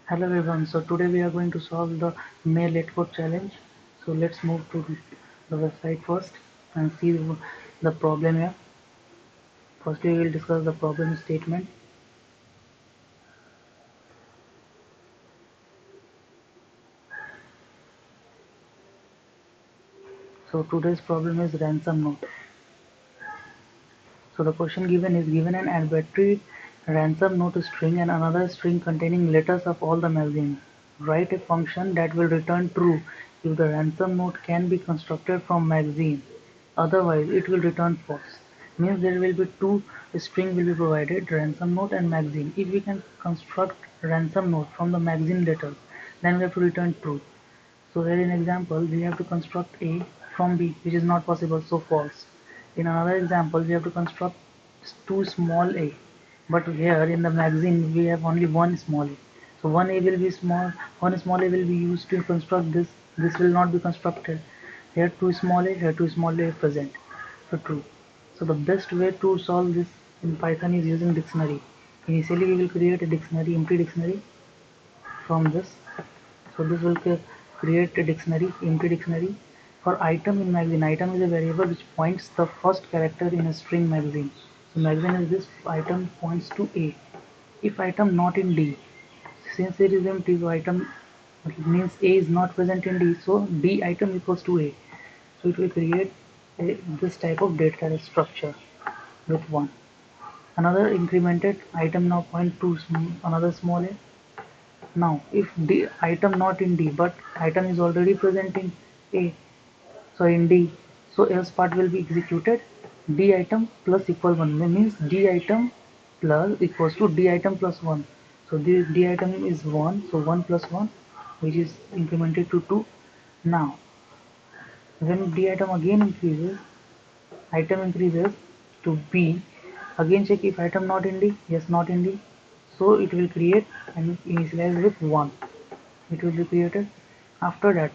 Hello everyone, so today we are going to solve the May LeetCode challenge. So let's move to the website first and see the problem here. Firstly, we will discuss the problem statement. So today's problem is ransom note. So the question given an arbitrary ransom note string and another string containing letters of all the magazines. Write a function that will return true if the ransom note can be constructed from magazine. Otherwise, it will return false. Means there will be two string will be provided, ransom note and magazine. If we can construct ransom note from the magazine letters, then we have to return true. So here in example, we have to construct A from B, which is not possible, so false. In another example, we have to construct two small a, but here in the magazine we have only one small a. So one a will be small, one small a will be used to construct this. This will not be constructed. Here two small a, here two small a present. So true. So the best way to solve this in Python is using dictionary. Initially we will create a dictionary, empty dictionary from this. So this will create a dictionary, empty dictionary for item in magazine. Item is a variable which points the first character in a string magazine. So magazine is this item points to A. If item not in D, since it is empty, so item means A is not present in D, so D item equals to A. So it will create this type of data structure with 1. Another incremented item now point to another small a. Now, if the item not in D, but item is already present in A, so in D, so else part will be executed. D item plus equal 1 means D item plus equals to D item plus 1. So this D item is 1, so 1 plus 1, which is incremented to 2. Now, when D item again increases, item increases to B, again check if item not in D, yes not in D, so it will create and initialize with 1. It will be created. After that,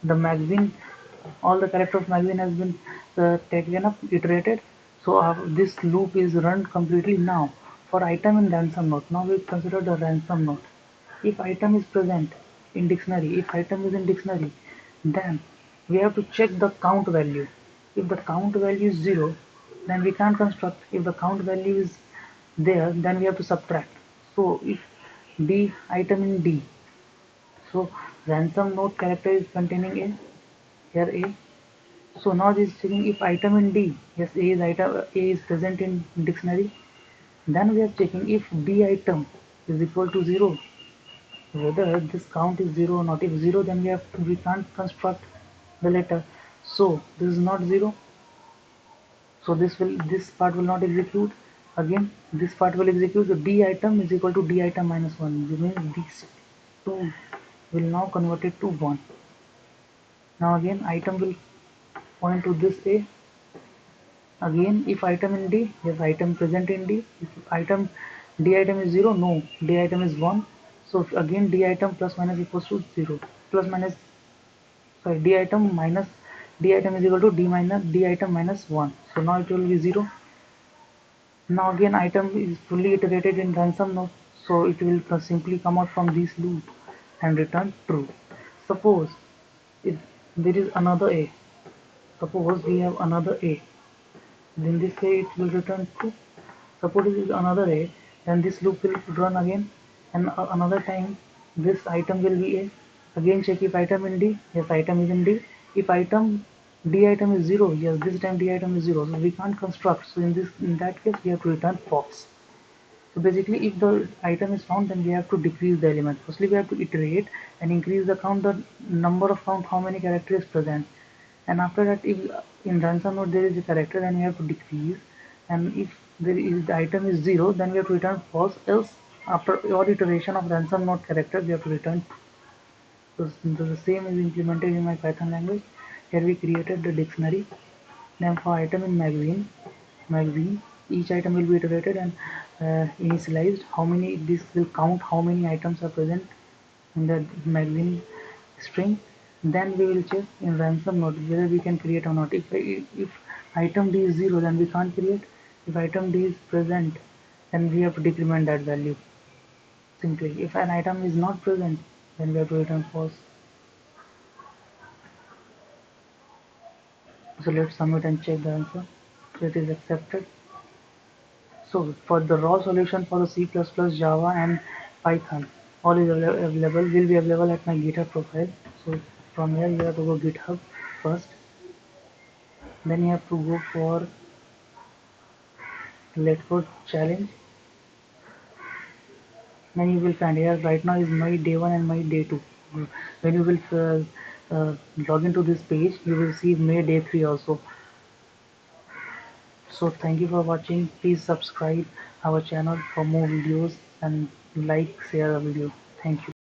the magazine, all the character of magazine has been taken up, iterated. So this loop is run completely. Now for item in ransom note, now we consider the ransom note. If item is present in dictionary, if item is in dictionary, then we have to check the count value. If the count value is 0, then we can't construct. If the count value is there, then we have to subtract. So if D item in D, so ransom note character is containing a, here a. So now this is checking if item in D, yes a is item, a is present in dictionary. Then we are checking if D item is equal to 0, whether this count is 0 or not. If 0, then we can't construct the letter. So this is not 0, so this part will not execute. Again this part will execute. The D item is equal to D item minus 1. This means these two will now convert it to 1. Now again item will point to this A. Again if item in D, yes item present in D. If item D item is 0, no, D item is 1. So again D item plus minus equals to 0. Plus minus, sorry, D item minus D item is equal to D item minus 1. So now it will be 0. Now again item is fully iterated in ransom note, so it will simply come out from this loop and return true. Suppose if there is another A, suppose we have another A, then this A it will return true. Suppose it is another A, then this loop will run again, and another time this item will be A. Again check if item in D, yes item is in D. If item D item is 0, yes this time D item is 0, so we can't construct. So in that case we have to return false. So basically if the item is found, then we have to decrease the element. Firstly we have to iterate and increase the count, the number of count, how many characters present. And after that, if in ransom note there is a character, then we have to decrease. And if the item is 0, then we have to return false. Else after your iteration of ransom note character, we have to return true. So the same is implemented in my Python language. Here we created the dictionary. Then for item in magazine, each item will be iterated and initialized. How many, this will count how many items are present in the magazine string. Then we will check in ransom note whether we can create or not. If item D is 0, then we can't create. If item D is present, then we have to decrement that value. simply. If an item is not present, then we have to return false. So let's submit and check the answer. So it is accepted. So for the raw solution for the C++, Java and Python, all is available, will be available at my GitHub profile. So from here you have to go GitHub first, then you have to go for LeetCode challenge. Then you will find here right now is my day 1 and my day 2. When you will log into this page, you will see May day 3 also. So thank you for watching. Please subscribe our channel for more videos and like, share the video. Thank you.